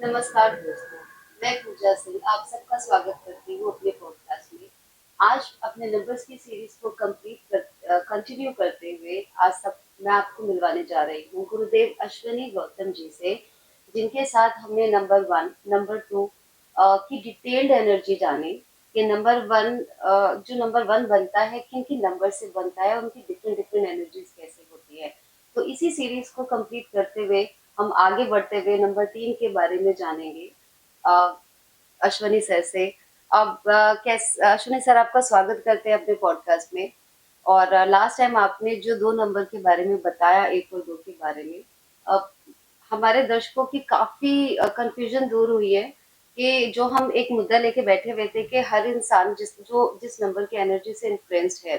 नमस्कार दोस्तों, मैं पूजा सिंह आप सबका स्वागत करती हूँ अपने पॉडकास्ट में। आज अपने नंबर्स की सीरीज को कंटिन्यू करते हुए मैं आपको मिलवाने जा रही हूँ गुरुदेव अश्विनी गौतम जी से, जिनके साथ हमने नंबर वन, नंबर टू की डिटेल्ड एनर्जी जानी कि जो नंबर वन बनता है किन किन नंबर से बनता है, उनकी डिफरेंट डिफरेंट एनर्जीज कैसे होती है। तो इसी सीरीज को कंप्लीट करते हुए हम आगे बढ़ते हुए नंबर तीन के बारे में जानेंगे अ, अश्वनी सर से। अब अश्वनी सर, आपका स्वागत करते हैं अपने पॉडकास्ट में। और लास्ट टाइम आपने जो दो नंबर के बारे में बताया, एक और दो के बारे में, अ, हमारे दर्शकों की काफी कंफ्यूजन दूर हुई है कि जो हम एक मुद्दा लेके बैठे हुए थे कि हर इंसान जिस नंबर की एनर्जी से इन्फ्लुएंस्ड है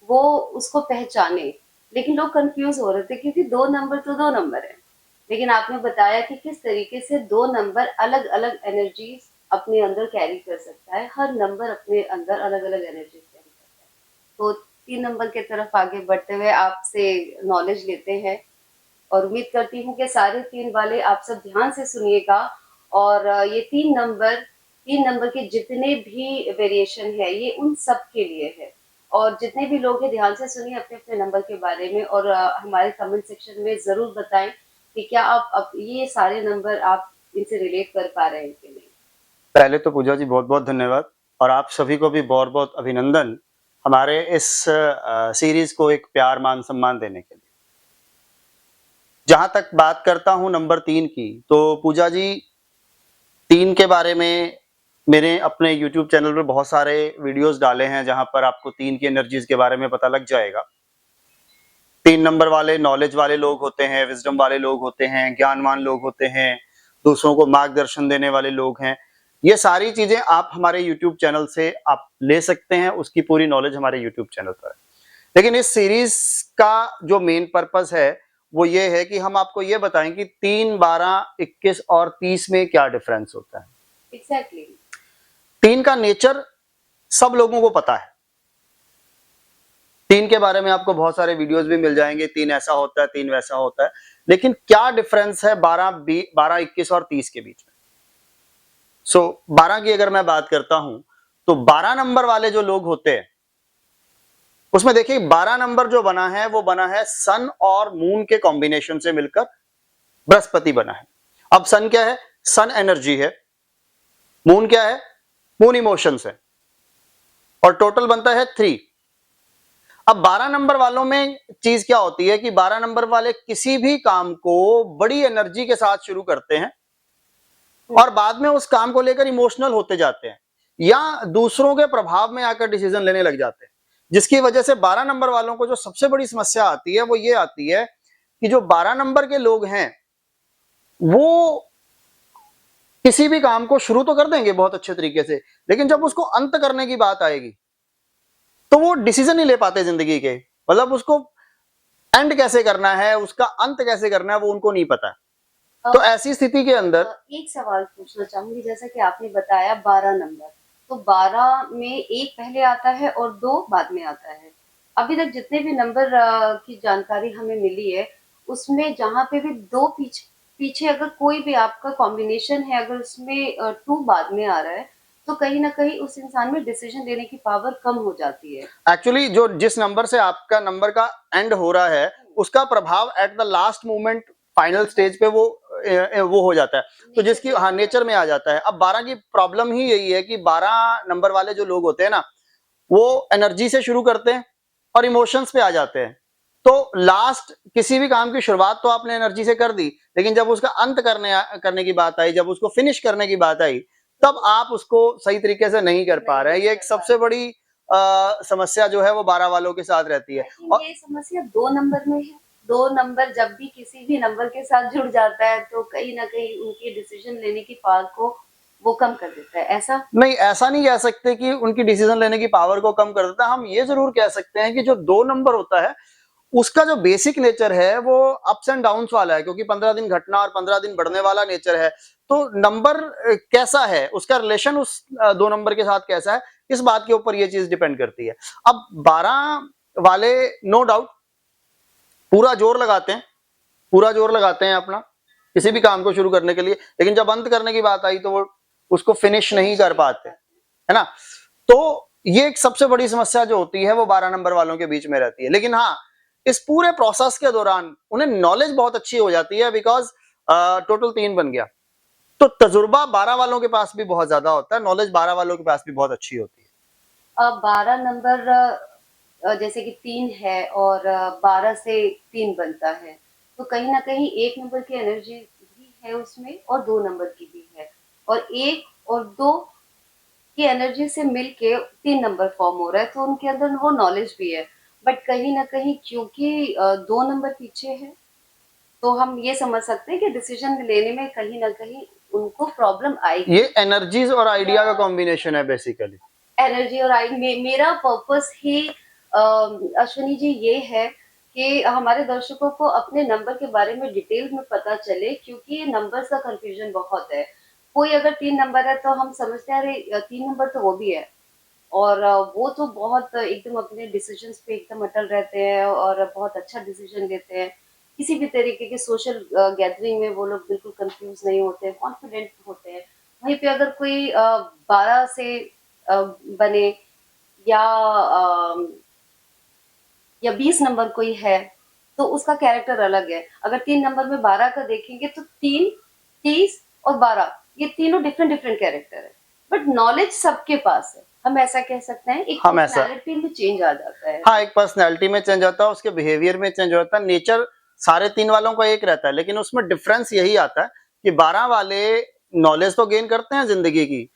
वो उसको पहचाने। लेकिन लोग कंफ्यूज हो रहे थे क्योंकि दो नंबर तो दो नंबर है। लेकिन आपने बताया कि किस तरीके से दो नंबर अलग अलग एनर्जी अपने अंदर कैरी कर सकता है, हर नंबर अपने अंदर अलग अलग एनर्जी कैरी करता है। तो तीन नंबर की तरफ आगे बढ़ते हुए आपसे नॉलेज लेते हैं और उम्मीद करती हूँ कि सारे तीन वाले आप सब ध्यान से सुनिएगा। और ये तीन नंबर के जितने भी वेरिएशन है ये उन सब के लिए है। और जितने भी लोग हैं ध्यान से सुनिए अपने अपने नंबर के बारे में, और हमारे कमेंट सेक्शन में जरूर बताएं कि क्या आप अब ये सारे नंबर आप इनसे रिलेट कर पा रहे हैं कि नहीं। पहले तो पूजा जी बहुत बहुत धन्यवाद और आप सभी को भी बहुत बहुत अभिनंदन हमारे इस सीरीज को एक प्यार मान सम्मान देने के लिए। जहां तक बात करता हूं नंबर 3 की, तो पूजा जी 3 के बारे में मेरे अपने YouTube चैनल पे बहुत सारे वीडियोस डाले हैं जहां पर आपको 3 की एनर्जीज के बारे में पता लग जाएगा। 3 नंबर वाले नॉलेज वाले लोग होते हैं, विजडम वाले लोग होते हैं, ज्ञानवान लोग होते हैं, दूसरों को मार्गदर्शन देने वाले लोग हैं। ये सारी चीजें आप हमारे YouTube चैनल से आप ले सकते हैं, उसकी पूरी नॉलेज हमारे YouTube चैनल पर है। लेकिन इस सीरीज का जो मेन पर्पस है वो ये है कि हम आपको ये बताएं कि 3, 12, 21 और 30 में क्या डिफरेंस होता है। एग्जैक्टली। 3 का नेचर सब लोगों को पता है। 3 के बारे में आपको बहुत सारे वीडियोस भी मिल जाएंगे, 3 ऐसा होता है, 3 वैसा होता है। लेकिन क्या डिफरेंस है 12, 21 और 30 के बीच में? 12 की अगर मैं बात करता हूं तो 12 नंबर वाले जो लोग होते हैं उसमें देखिए 12 नंबर जो बना है वो बना है सन और मून के कॉम्बिनेशन से मिलकर बृहस्पति बना है। अब सन क्या है? सन एनर्जी है। मून क्या है? मून इमोशंस है। और टोटल बनता है 3। अब 12 नंबर वालों में चीज क्या होती है कि 12 नंबर वाले किसी भी काम को बड़ी एनर्जी के साथ शुरू करते हैं और बाद में उस काम को लेकर इमोशनल होते जाते हैं या दूसरों के प्रभाव में आकर डिसीजन लेने लग जाते हैं, जिसकी वजह से 12 नंबर वालों को जो सबसे बड़ी समस्या आती है वो ये आती है कि जो 12 नंबर के लोग हैं वो किसी भी काम को शुरू तो कर देंगे बहुत अच्छे तरीके से, लेकिन जब उसको अंत करने की बात आएगी तो वो डिसीजन नहीं ले पाते जिंदगी के। मतलब उसको एंड कैसे करना है, उसका अंत कैसे करना है, वो उनको नहीं पता। तो ऐसी स्थिति के अंदर एक सवाल पूछना चाहूंगी। जैसा कि आपने बताया 12 नंबर, तो 12 में एक पहले आता है और दो बाद में आता है। अभी तक जितने भी नंबर की जानकारी हमें मिली है उसमें जहाँ पे भी दो पीछे पीछे अगर कोई भी आपका कॉम्बिनेशन है, अगर उसमें टू बाद में आ रहा है तो कहीं ना कहीं उस इंसान में डिसीजन लेने की पावर कम हो जाती है। एक्चुअली जो जिस नंबर से आपका नंबर का एंड हो रहा है उसका प्रभाव at the last moment final stage पे वो हो जाता है, तो जिसकी हाँ नेचर में आ जाता है। अब 12 की प्रॉब्लम ही यही है कि 12 नंबर वाले जो लोग होते हैं ना वो एनर्जी से शुरू करते हैं और इमोशंस पे आ जाते हैं। तो लास्ट किसी भी काम की शुरुआत तो आपने एनर्जी से कर दी, लेकिन जब उसका अंत करने की बात आई, जब उसको फिनिश करने की बात आई, तब आप उसको सही तरीके से नहीं कर पा रहे हैं। ये एक सबसे बड़ी समस्या जो है वो 12 वालों के साथ रहती है। और ये समस्या दो नंबर में है। दो नंबर जब भी किसी भी नंबर के साथ जुड़ जाता है तो कहीं ना कहीं उनकी डिसीजन लेने की पावर को वो कम कर देता है। ऐसा नहीं, ऐसा नहीं कह सकते कि उनकी डिसीजन लेने की पावर को कम कर देता है। हम ये जरूर कह सकते हैं कि जो 2 नंबर होता है उसका जो बेसिक नेचर है वो अप्स एंड डाउन्स वाला है, क्योंकि 15 दिन घटना और 15 दिन बढ़ने वाला नेचर है। तो नंबर कैसा है, उसका रिलेशन उस 2 नंबर के साथ कैसा है, इस बात के ऊपर ये चीज डिपेंड करती है। अब 12 वाले नो डाउट पूरा जोर लगाते हैं, पूरा जोर लगाते हैं अपना, किसी भी काम को शुरू करने के लिए, लेकिन जब अंत करने की बात आई तो वो उसको फिनिश नहीं कर पाते, है ना। तो ये एक सबसे बड़ी समस्या जो होती है वो 12 नंबर वालों के बीच में रहती है। लेकिन हाँ, इस पूरे प्रोसेस के दौरान उन्हें नॉलेज बहुत अच्छी हो जाती है, बिकॉज टोटल 3 बन गया, तो तजुर्बा 12 वालों के पास भी बहुत ज्यादा होता है, नॉलेज 12 वालों के पास भी बहुत अच्छी होती है। 12 नंबर जैसे कि 3 है और 12 से 3 बनता है, तो कहीं ना कहीं 1 नंबर की एनर्जी भी है उसमें और 2 नंबर की भी है, और 1 और 2 की एनर्जी से मिलके 3 नंबर फॉर्म हो रहा है, तो उनके अंदर वो नॉलेज भी है। बट कहीं ना कहीं क्योंकि 2 नंबर पीछे है, तो हम ये समझ सकते हैं कि डिसीजन लेने में कहीं ना कहीं उनको प्रॉब्लम आएगी। ये एनर्जीज और आइडिया का कॉम्बिनेशन है बेसिकली। एनर्जी और मेरा पर्पस ही अश्विनी जी ये है कि हमारे दर्शकों को अपने नंबर के बारे में डिटेल में पता चले, क्योंकि नंबर्स का कंफ्यूजन बहुत है। कोई अगर 3 नंबर है तो हम समझते हैं अरे 3 नंबर तो वो भी है, और वो तो बहुत एकदम अपने डिसीजंस पे एकदम अटल रहते हैं और बहुत अच्छा डिसीजन लेते हैं। किसी भी तरीके के सोशल गैदरिंग में वो लोग बिल्कुल कंफ्यूज नहीं होते, कॉन्फिडेंट होते हैं। वहीं पे अगर कोई 12 से बने, या अ, या 20 नंबर कोई है, तो उसका कैरेक्टर अलग है। अगर 3 नंबर में 12 का देखेंगे तो 3, 30 और 12, ये तीनों डिफरेंट डिफरेंट कैरेक्टर है, बट नॉलेज सबके पास है। हम ऐसा कह सकते हैं, एक हम ऐसा, पर्सनैलिटी में चेंज आ जाता है। हाँ, एक पर्सनैलिटी में चेंज आता है, उसके बिहेवियर में चेंज होता है, नेचर सारे 3 वालों का एक रहता है, लेकिन उसमें डिफरेंस यही आता है कि 12 वाले नॉलेज तो गेन करते हैं जिंदगी की,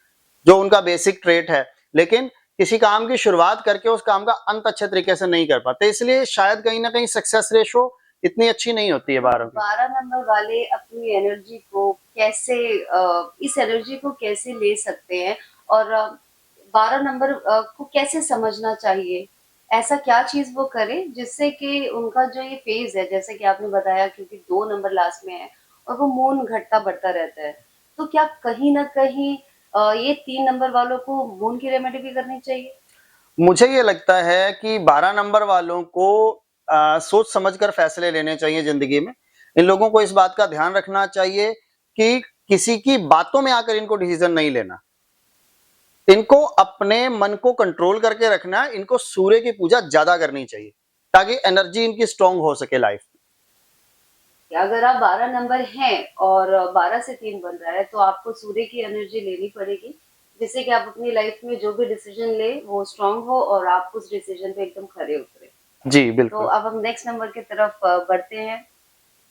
जो उनका बेसिक ट्रेट है, लेकिन किसी काम की शुरुआत करके उस काम का अंत अच्छे तरीके से नहीं कर पाते, इसलिए शायद कहीं ना कहीं सक्सेस रेशो इतनी अच्छी नहीं होती है 12 की। 12 नंबर वाले अपनी एनर्जी को कैसे इस एनर्जी को कैसे ले सकते हैं, और 12 नंबर को कैसे समझना चाहिए, ऐसा क्या चीज वो करे जिससे कि उनका जो ये फेज है, जैसे कि आपने बताया, क्योंकि 2 नंबर लास्ट में है और वो मून घटता बढ़ता रहता है, तो क्या कहीं ना कहीं ये 3 नंबर वालों को मून की रेमेडी भी करनी चाहिए? मुझे ये लगता है कि 12 नंबर वालों को सोच समझकर फैसले लेने चाहिए जिंदगी में। इन लोगों को इस बात का ध्यान रखना चाहिए कि किसी की बातों में आकर इनको डिसीजन नहीं लेना। इनको अपने मन को कंट्रोल करके रखना है, इनको सूर्य की पूजा ज्यादा करनी चाहिए ताकि एनर्जी इनकी स्ट्रांग हो सके लाइफ में। कि अगर आप 12 नंबर हैं और 12 से 3 बन रहा है, तो आपको सूर्य की एनर्जी लेनी पड़ेगी, जिससे कि आप अपनी लाइफ में जो भी डिसीजन ले वो स्ट्रांग हो और आप उस डिसीजन पे एकदम खरे उतरे। जी तो बिल्कुल। अब हम नेक्स्ट नंबर की तरफ बढ़ते हैं।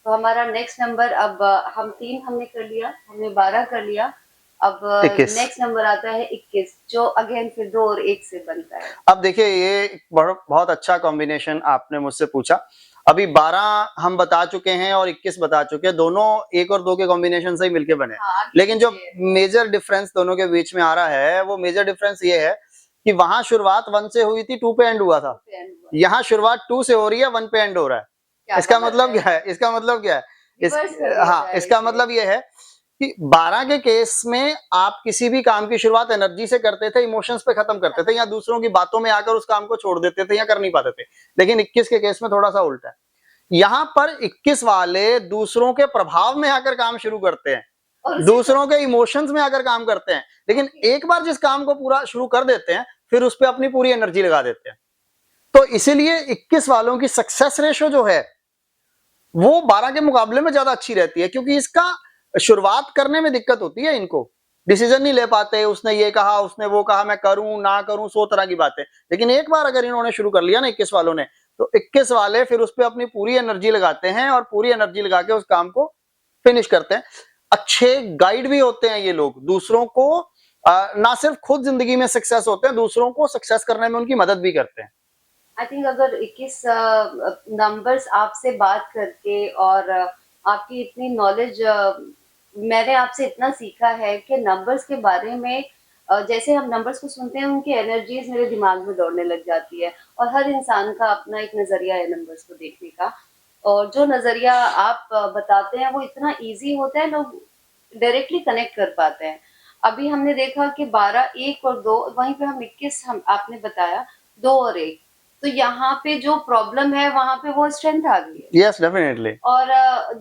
तो हमारा नेक्स्ट नंबर, अब हम 3 हमने कर लिया, हमने 12 कर लिया। अब 21। नेक्स्ट नंबर आता है 21, जो अगेन फिर 2 और 1 से बनता है। अब देखिए ये बहुत अच्छा कॉम्बिनेशन आपने मुझसे पूछा। अभी 12 हम बता चुके हैं और 21 बता चुके हैं, दोनों 1 और 2 के कॉम्बिनेशन से ही मिलके बने। हाँ, आगे लेकिन जो पीछे मेजर डिफरेंस दोनों के बीच में आ रहा है, वो मेजर डिफरेंस ये है कि वहां शुरुआत 1 से हुई थी, 2 पे एंड हुआ था। पे एंड हुआ, यहाँ शुरुआत 2 से हो रही है, 1 पे एंड हो रहा है। क्या इसका बात मतलब है, क्या है? इसका मतलब क्या है? इस रिवर्स कर दिया हाँ, जाए इसका इसे। मतलब ये है कि 12 के केस में आप किसी भी काम की शुरुआत एनर्जी से करते थे, इमोशंस पे खत्म करते थे, या दूसरों की बातों में आकर उस काम को छोड़ देते थे या कर नहीं पाते थे। लेकिन 21 के केस में थोड़ा सा उल्टा है। यहाँ पर 21 वाले दूसरों के प्रभाव में आकर काम शुरू करते हैं, और उसे दूसरों के इमोशंस में आकर काम करते हैं, लेकिन एक बार जिस काम को पूरा शुरू कर देते हैं, फिर उस पर अपनी पूरी एनर्जी लगा देते हैं। तो इसीलिए 21 वालों की सक्सेस रेशो जो है वो 12 के मुकाबले में ज्यादा अच्छी रहती है, क्योंकि इसका शुरुआत करने में दिक्कत होती है इनको, डिसीजन नहीं ले पाते, उसने ये कहा उसने वो कहा, मैं करूं ना करूं, 100 तरह की बातें। लेकिन एक बार अगर इन्होंने शुरू कर लिया ना 21 वालों ने, तो 21 वाले फिर उस पर अपनी पूरी एनर्जी लगाते हैं और पूरी एनर्जी लगा के उस काम को फिनिश करते हैं। अच्छे गाइड भी होते हैं ये लोग, दूसरों को ना सिर्फ खुद जिंदगी में सक्सेस होते हैं, दूसरों को सक्सेस करने में उनकी मदद भी करते हैं। आई थिंक अगर 21 नंबर्स आपसे बात करके और आपकी इतनी नॉलेज, मैंने आपसे इतना सीखा है कि नंबर्स के बारे में, जैसे हम नंबर्स को सुनते हैं उनकी एनर्जीज मेरे दिमाग में दौड़ने लग जाती है, और हर इंसान का अपना एक नज़रिया है नंबर्स को देखने का, और जो नज़रिया आप बताते हैं वो इतना इजी होता है, लोग डायरेक्टली कनेक्ट कर पाते हैं। अभी हमने देखा कि 12, 1 और 2, वहीं पे हम 21, हम आपने बताया 2 और 1, तो यहाँ पे जो प्रॉब्लम है वहां पे वो स्ट्रेंथ आ गई है। Yes definitely. और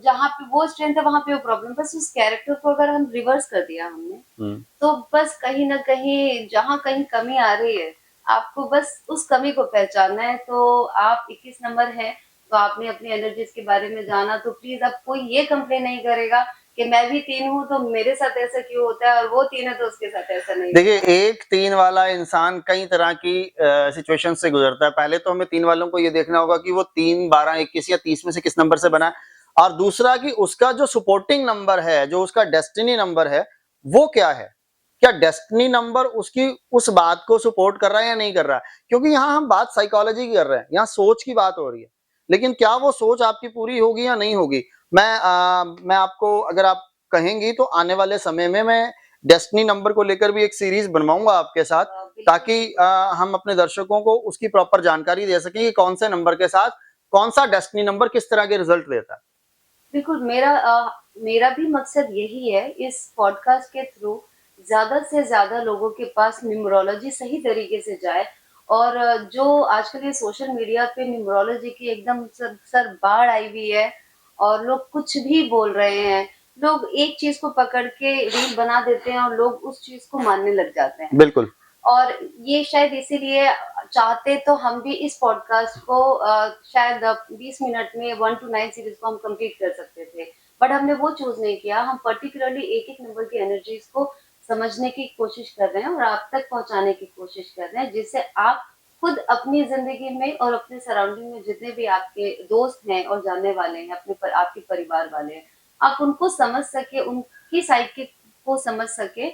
जहाँ पे वो स्ट्रेंथ है वहां पे वो प्रॉब्लम, बस उस कैरेक्टर को अगर हम रिवर्स कर दिया हमने, तो बस कहीं ना कहीं जहाँ कहीं कमी आ रही है, आपको बस उस कमी को पहचानना है। तो आप 21 नंबर है, तो आपने अपनी एनर्जीज के बारे में जाना, तो प्लीज अब कोई ये कंप्लेन नहीं करेगा कि मैं भी 3 हूँ तो मेरे साथ ऐसा क्यों होता है और वो 3 है तो उसके साथ ऐसा नहीं। देखिए, एक 3 वाला इंसान कई तरह की सिचुएशन से गुजरता है। पहले तो हमें 3 वालों को ये देखना होगा कि वो 3, 12, 21 या 30 में से किस नंबर से बना है, और दूसरा कि उसका जो सपोर्टिंग नंबर है, जो उसका डेस्टिनी नंबर है, वो क्या है। क्या डेस्टिनी नंबर उसकी उस बात को सपोर्ट कर रहा है या नहीं कर रहा है। क्योंकि यहाँ हम बात साइकोलॉजी की कर रहे हैं, यहाँ सोच की बात हो रही है, लेकिन क्या वो सोच आपकी पूरी होगी या नहीं होगी। मैं आपको, अगर आप कहेंगी तो आने वाले समय में मैं डेस्टिनी नंबर को लेकर भी एक सीरीज बनवाऊंगा आपके साथ, ताकि हम अपने दर्शकों को उसकी प्रॉपर जानकारी दे सकें कि कौन से नंबर के साथ कौन सा डेस्टिनी नंबर किस तरह के रिजल्ट देता है। बिल्कुल, मेरा भी मकसद यही है इस पॉडकास्ट के थ्रू ज्यादा से ज्यादा लोगों के पास न्यूमरोलॉजी सही तरीके से जाए। और जो आजकल ये सोशल मीडिया पे न्यूमरोलॉजी की एकदम सर बाढ़ आई हुई है, और लोग कुछ भी बोल रहे हैं, लोग एक चीज को पकड़ के रील बना देते हैं और लोग उस चीज को मानने लग जाते हैं। बिल्कुल। और ये शायद इसीलिए चाहते तो हम भी इस पॉडकास्ट को शायद 20 मिनट में 1 to 9 सीरीज को हम कंप्लीट कर सकते थे, बट हमने वो चूज नहीं किया। हम पर्टिकुलरली एक एक नंबर की एनर्जीज को समझने की कोशिश कर रहे हैं और आप तक पहुंचाने की कोशिश कर रहे हैं, जिससे आप खुद अपनी जिंदगी में और अपने सराउंडिंग में जितने भी आपके दोस्त हैं और जानने वाले हैं, आपके परिवार वाले हैं, आप उनको समझ सके, उनकी साइड के को समझ सके,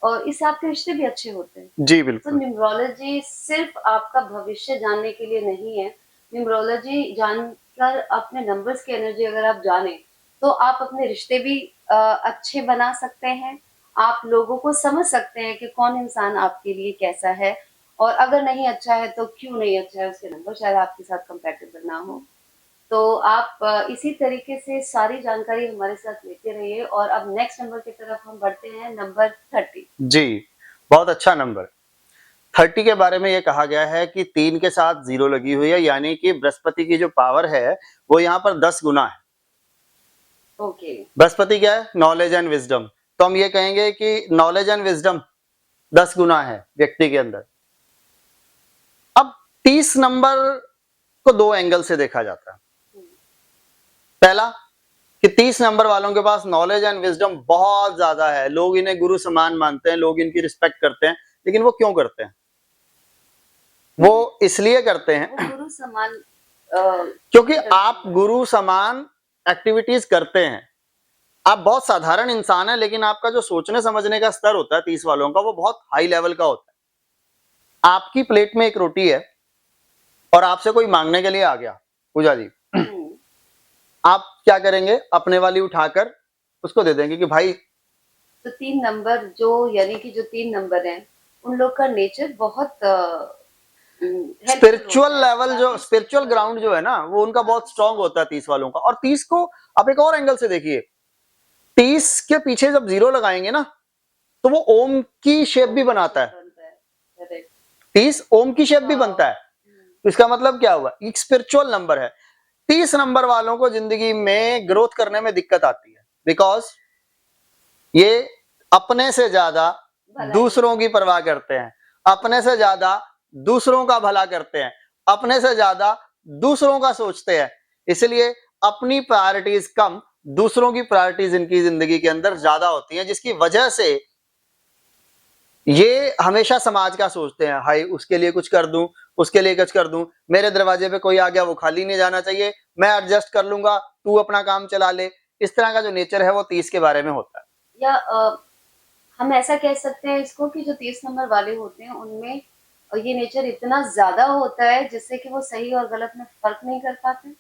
और इससे आपके रिश्ते भी अच्छे होते हैं। जी तो बिल्कुल। न्यूमरोलॉजी सिर्फ आपका भविष्य जानने के लिए नहीं है। न्यूमरोलॉजी जानकर अपने नंबर्स की एनर्जी अगर आप जाने, तो आप अपने रिश्ते भी अच्छे बना सकते हैं। आप लोगों को समझ सकते हैं कि कौन इंसान आपके लिए कैसा है, और अगर नहीं अच्छा है तो क्यों नहीं अच्छा है, उसके नंबर शायद आपके साथ कंपैटिबल ना हो। तो आप इसी तरीके से सारी जानकारी हमारे साथ लेते रहिए। और अब नेक्स्ट नंबर की तरफ हम बढ़ते हैं, नंबर 30। जी, बहुत अच्छा नंबर। 30 के बारे में ये कहा गया है कि 3 के साथ 0 लगी हुई है, यानी कि बृहस्पति की जो पावर है वो यहाँ पर 10 गुना है। ओके। बृहस्पति क्या है, नॉलेज एंड विजडम। तो हम ये कहेंगे कि नॉलेज एंड विजडम 10 गुना है व्यक्ति के अंदर। अब 30 नंबर को 2 एंगल से देखा जाता है। पहला कि 30 नंबर वालों के पास नॉलेज एंड विजडम बहुत ज्यादा है, लोग इन्हें गुरु समान मानते हैं, लोग इनकी रिस्पेक्ट करते हैं। लेकिन वो क्यों करते हैं? वो इसलिए करते हैं वो गुरु समान क्योंकि आप गुरु समान एक्टिविटीज करते हैं। आप बहुत साधारण इंसान है, लेकिन आपका जो सोचने समझने का स्तर होता है 30 वालों का, वो बहुत हाई लेवल का होता है। आपकी प्लेट में एक रोटी है और आपसे कोई मांगने के लिए आ गया, पूजा जी, आप क्या करेंगे? अपने वाली उठाकर उसको दे देंगे कि भाई। तो 3 नंबर जो, यानी कि जो 3 नंबर हैं, उन लोग का नेचर बहुत स्पिरिचुअल लेवल, जो स्पिरिचुअल ग्राउंड जो है ना, वो उनका बहुत स्ट्रांग होता है 30 वालों का। और 30 को आप एक और एंगल से देखिए, 30 के पीछे जब 0 लगाएंगे ना, तो वो ओम की शेप भी बनाता है। 30 ओम की शेप भी बनता है। तो इसका मतलब क्या हुआ? एक स्पिरिचुअल नंबर है। 30 नंबर वालों को जिंदगी में ग्रोथ करने में दिक्कत आती है, बिकॉज ये अपने से ज्यादा दूसरों की परवाह करते हैं, अपने से ज्यादा दूसरों का भला करते हैं, अपने से ज्यादा दूसरों का सोचते हैं। इसलिए अपनी प्रायोरिटीज कम, दूसरों की प्रायोरिटीज इनकी जिंदगी के अंदर ज्यादा होती हैं, जिसकी वजह से ये हमेशा समाज का सोचते हैं। हाय, उसके लिए कुछ कर दूं, उसके लिए कुछ कर दूं, मेरे दरवाजे पे कोई आ गया, वो खाली नहीं जाना चाहिए, मैं एडजस्ट कर लूंगा, तू अपना काम चला ले। इस तरह का जो नेचर है वो 30 के बारे में होता है। या हम ऐसा कह सकते हैं इसको कि जो 30 नंबर वाले होते हैं उनमें ये नेचर इतना ज्यादा होता है जिससे कि वो सही और गलत में फर्क नहीं कर पाते।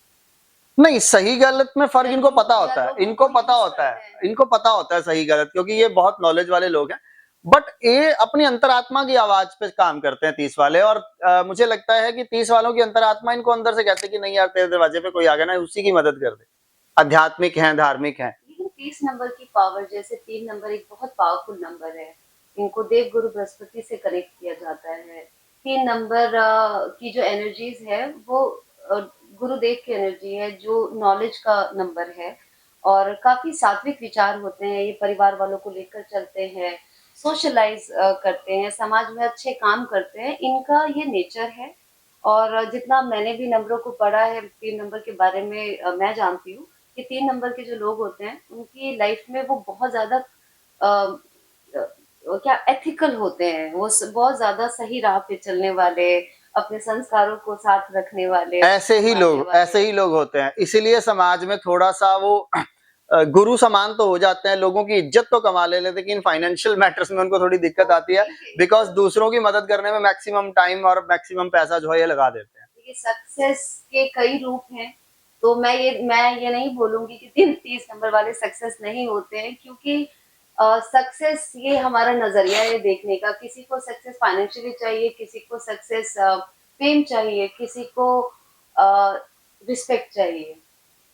नहीं, सही गलत में फर्क इनको पता होता है, इनको पता होता है, इनको पता होता है सही गलत, क्योंकि ये बहुत नॉलेज वाले लोग हैं। बट ये अपनी अंतरात्मा की आवाज पे काम करते हैं 30 वाले। और मुझे लगता है कि 30 वालों की अंतरात्मा इनको अंदर से कहते हैं कि नहीं यार, तेरे दरवाजे पे कोई आ गया ना, उसी की मदद कर दे। आध्यात्मिक हैं, धार्मिक हैं। लेकिन 30 नंबर की पावर, जैसे 3 नंबर एक बहुत पावरफुल नंबर है, इनको देव गुरु बृहस्पति से कनेक्ट किया जाता है। 3 नंबर की जो एनर्जीज है वो अ, गुरुदेव की एनर्जी है, जो नॉलेज का नंबर है और काफी सात्विक विचार होते हैं। ये परिवार वालों को लेकर चलते हैं, सोशलाइज करते हैं, समाज में अच्छे काम करते हैं, इनका ये नेचर है। और जितना मैंने भी नंबरों को पढ़ा है, 3 नंबर के बारे में मैं जानती हूँ कि 3 नंबर के जो लोग होते हैं उनकी लाइफ में वो बहुत ज्यादा क्या एथिकल होते हैं, वो बहुत ज्यादा सही राह पे चलने वाले, अपने संस्कारों को साथ रखने वाले, मानने वाले। ऐसे ही लोग होते हैं, इसीलिए समाज में थोड़ा सा वो गुरु समान तो हो जाते हैं, लोगों की इज्जत तो कमा ले लेते, लेकिन फाइनेंशियल मैटर्स में उनको थोड़ी दिक्कत आती है, बिकॉज दूसरों की मदद करने में मैक्सिमम टाइम और मैक्सिमम पैसा जो है ये लगा देते हैं। देखिए सक्सेस के कई रूप हैं, तो मैं ये नहीं बोलूंगी कि 30 नंबर वाले सक्सेस नहीं होते हैं, क्योंकि सक्सेस ये हमारा नजरिया है देखने का। किसी को सक्सेस फाइनेंशियली चाहिए, किसी को सक्सेस फेम चाहिए, किसी को रिस्पेक्ट चाहिए।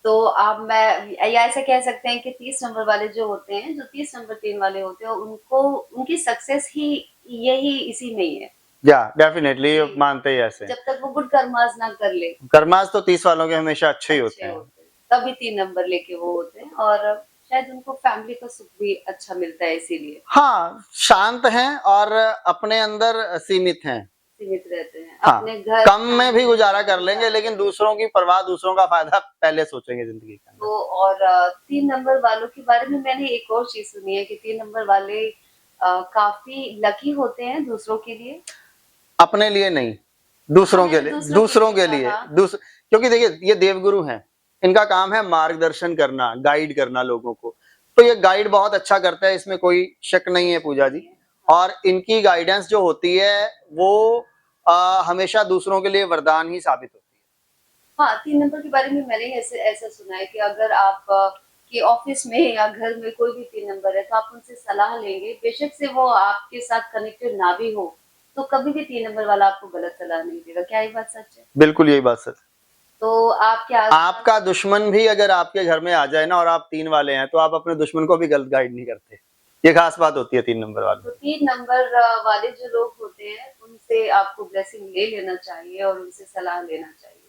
तो आप मैं या ऐसे कह सकते हैं कि 30 नंबर वाले जो होते हैं, जो 30 नंबर 3 वाले होते हैं, उनको उनकी सक्सेस ही यही इसी में ही है। या डेफिनेटली जी, मानते ही ऐसे हैं। जब तक वो गुड कर्मास ना कर ले, कर्मास तो 30 वालों के हमेशा अच्छे ही होते अच्छे हैं। होते हैं, तभी 3 नंबर लेके वो होते हैं और शायद उनको फैमिली का सुख भी अच्छा मिलता है इसीलिए हाँ, शांत हैं और अपने अंदर सीमित हैं। सीमित रहते हैं। हाँ, अपने घर कम में भी फैमिली गुजारा कर लेंगे, गुजारा लेकिन कर लेंगे। दूसरों की परवाह, दूसरों का फायदा पहले सोचेंगे जिंदगी के अंदर। तो और 3 नंबर वालों के बारे में मैंने एक और चीज़ सुनी है कि 3 नंबर वाले काफ़ी लकी होते हैं दूसरों के लिए। अपने लिए नहीं, हाँ, दूसरों के मैंने लिए, दूसरों के दूसरों लिए के लिए, कहा। क्योंकि देखिए ये देवगुरु हैं, इनका काम है मार्गदर्शन करना, गाइड करना लोगों को। तो ये गाइड बहुत अच्छा करता है, इसमें कोई शक नहीं है पूजा जी। और इनकी गाइडेंस जो होती है वो हमेशा दूसरों के लिए वरदान ही साबित होती है। हाँ, 3 नंबर के बारे में मैंने ऐसे ऐसा सुना है कि अगर आप के ऑफिस में या घर में कोई भी 3 नंबर है, तो आप उनसे सलाह लेंगे, बेशक से वो आपके साथ कनेक्टेड ना भी हो, तो कभी भी 3 नंबर वाला आपको गलत सलाह नहीं देगा। क्या ये बात सच है? बिल्कुल यही बात सच है। तो आपके आस-पास आपका दुश्मन भी अगर आपके घर में आ जाए ना और आप 3 वाले हैं, तो आप अपने दुश्मन को भी गलत गाइड नहीं करते। ये खास बात होती है 3 नंबर वालों तो में। 3 नंबर वाले जो लोग होते हैं, उनसे आपको ब्लेसिंग ले लेना चाहिए और उनसे सलाह लेना चाहिए।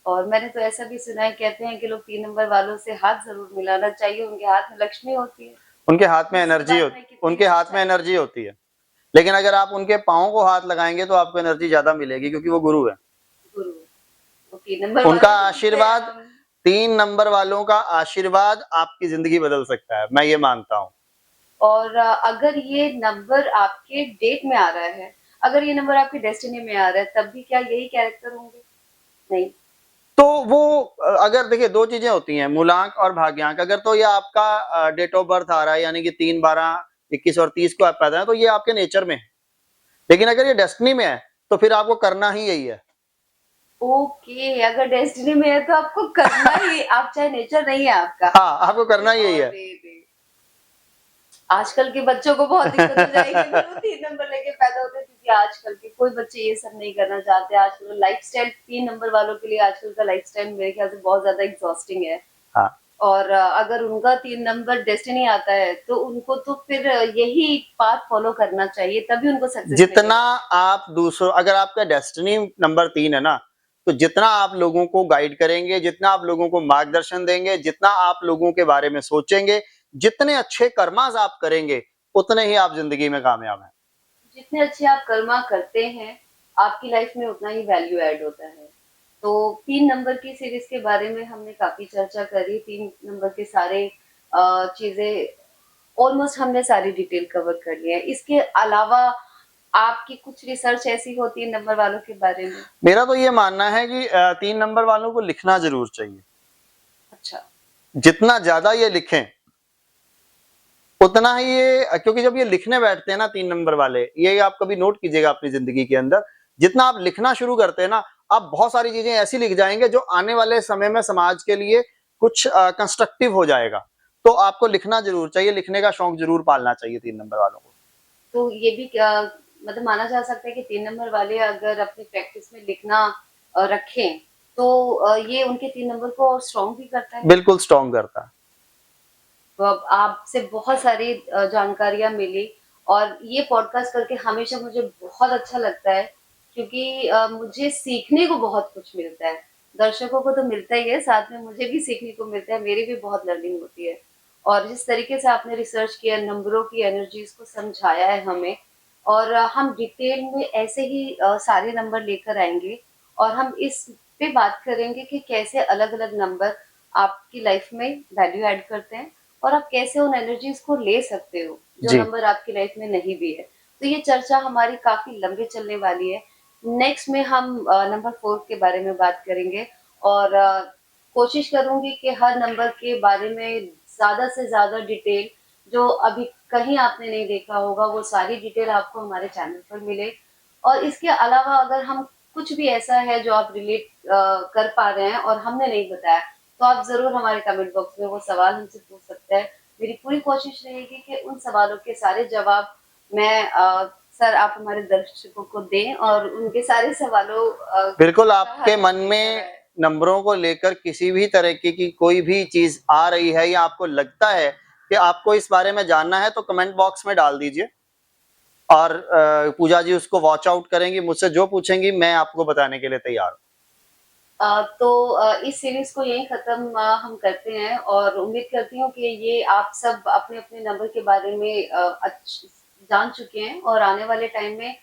और मैंने तो ऐसा भी सुना है, कहते हैं कि लोग 3 नंबर वालों से हाथ ज़रूर मिलाना चाहिए, उनके हाथ में लक्ष्मी होती है। उनके हाथ में इस एनर्जी बात होती में कितनी उनके हाथ में सच्चाई है? एनर्जी होती है। लेकिन अगर आप उनके पाँव को हाथ लगाएँगे तो आपको एनर्जी ज़्यादा मिलेगी, क्योंकि वो गुरु है। गुरु, वो 3 नंबर उनका वाले तो उनसे आशीर्वाद, हम 3 नंबर वालों का आशीर्वाद आपकी ज़िंदगी बदल सकता है, मैं ये मानता हूँ। और अगर ये नंबर आपके डेट में आ रहा है, अगर ये नंबर आपकी डेस्टिनी में आ रहा है, तब भी क्या यही कैरेक्टर होंगे? नहीं। तो वो अगर देखिए 2 चीज़ें होती हैं, मूलांक और भाग्यांक। अगर तो ये आपका डेट ऑफ बर्थ आ रहा है, यानी कि 3, 12, 21 और 30 को आप पैदा हैं, तो ये आपके नेचर में है। लेकिन अगर ये डेस्टिनी में है, तो फिर आपको करना ही यही है। ओके, अगर डेस्टिनी में है तो आपको करना ही, आप चाहे नेचर नहीं है आपका। हाँ, आपको करना ही यही है। अरे रे! आजकल के बच्चों को बहुत दिक्कत हो जाएगी अगर वो 3 नंबर लेके पैदा होते हैं, क्योंकि आजकल के कोई बच्चे ये सब नहीं करना चाहते। आजकल लाइफ़स्टाइल 3 नंबर वालों के लिए आजकल का लाइफ़स्टाइल मेरे ख्याल से बहुत ज़्यादा एग्ज़ॉस्टिंग है। हाँ। और अगर उनका 3 नंबर डेस्टिनी आता है, तो उनको तो फिर यही पाथ फ़ॉलो करना चाहिए, तभी उनको सक्सेस जितना मिलेगा। आप दूसरों अगर आपका डेस्टिनी नंबर 3 है ना, तो जितना आप लोगों को गाइड करेंगे, जितना आप लोगों को मार्गदर्शन देंगे, जितना आप लोगों के बारे में सोचेंगे, जितने अच्छे कर्मास आप करेंगे, उतने ही आप ज़िंदगी में कामयाब हैं। जितने अच्छे आप कर्मा करते हैं, आपकी लाइफ़ में उतना ही वैल्यू ऐड होता है। तो 3 नंबर की सीरीज़ के बारे में हमने काफ़ी चर्चा करी, 3 नंबर के सारे चीज़ें ऑलमोस्ट हमने सारी डिटेल कवर कर लिया है। इसके अलावा आपकी कुछ रिसर्च ऐसी होती है नंबर वालों के बारे में? मेरा तो ये मानना है कि 3 नंबर वालों को लिखना ज़रूर चाहिए। अच्छा, जितना ज़्यादा ये लिखें, उतना ही ये क्योंकि जब ये लिखने बैठते हैं ना 3 नंबर वाले, ये आप कभी नोट कीजिएगा अपनी ज़िंदगी के अंदर, जितना आप लिखना शुरू करते हैं ना, आप बहुत सारी चीज़ें ऐसी लिख जाएँगे जो आने वाले समय में समाज के लिए कुछ कंस्ट्रक्टिव हो जाएगा। तो आपको लिखना ज़रूर चाहिए, लिखने का शौक ज़रूर पालना चाहिए 3 नंबर वालों को। तो ये भी क्या मतलब माना जा सकता है कि 3 नंबर वाले अगर अपनी प्रैक्टिस में लिखना रखें, तो ये उनके 3 नंबर को और स्ट्रॉन्ग भी करता है? बिल्कुल स्ट्रॉन्ग करता है। तो अब आपसे बहुत सारी जानकारियाँ मिली और ये पॉडकास्ट करके हमेशा मुझे बहुत अच्छा लगता है क्योंकि मुझे सीखने को बहुत कुछ मिलता है। दर्शकों को तो मिलता ही है, साथ में मुझे भी सीखने को मिलता है, मेरी भी बहुत लर्निंग होती है। और जिस तरीके से आपने रिसर्च किया, नंबरों की एनर्जीज को समझाया है हमें, और हम डिटेल में ऐसे ही सारे नंबर लेकर आएंगे, और हम इस पे बात करेंगे कि कैसे अलग-अलग नंबर आपकी लाइफ में वैल्यू ऐड करते हैं, और आप कैसे उन एनर्जीज को ले सकते हो, जो जी। नंबर आपकी लाइफ में नहीं भी है। तो ये चर्चा हमारी काफ़ी लंबे चलने वाली है। नेक्स्ट में हम नंबर 4 के बारे में बात करेंगे, और कोशिश करूँगी कि हर नंबर के बारे में ज़्यादा से ज़्यादा डिटेल, जो अभी कहीं आपने नहीं देखा होगा, वो सारी डिटेल आपको हमारे चैनल पर मिले। और इसके अलावा अगर हम कुछ भी ऐसा है जो आप रिलेट कर पा रहे हैं और हमने नहीं बताया, तो आप ज़रूर हमारे कमेंट बॉक्स में वो सवाल हमसे पूछ सकते हैं। मेरी पूरी कोशिश रहेगी कि उन सवालों के सारे जवाब मैं सर आप हमारे दर्शकों को दें, और उनके सारे सवालों बिल्कुल का आपके हल मन निकल कर में आए। नंबरों को लेकर किसी भी तरीके की कोई भी चीज आ रही है या आपको लगता है कि आपको इस बारे में जानना है तो कमेंट बॉक्स में डाल दीजिए और पूजा जी उसको वॉच आउट करेंगी, मुझसे जो पूछेंगी मैं आपको बताने के लिए तैयार हूँ। तो इस सीरीज को यहीं खत्म हम करते हैं, और उम्मीद करती हूँ कि ये आप सब अपने अपने नंबर के बारे में जान चुके हैं, और आने वाले टाइम में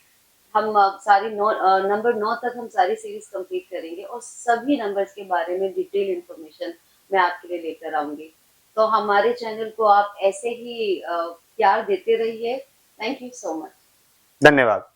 हम सारी नंबर 9 तक हम सारी सीरीज कंप्लीट करेंगे, और सभी नंबर्स के बारे में डिटेल इंफॉर्मेशन मैं आपके लिए लेकर आऊंगी। तो हमारे चैनल को आप ऐसे ही प्यार देते रहिए। Thank you so much. धन्यवाद।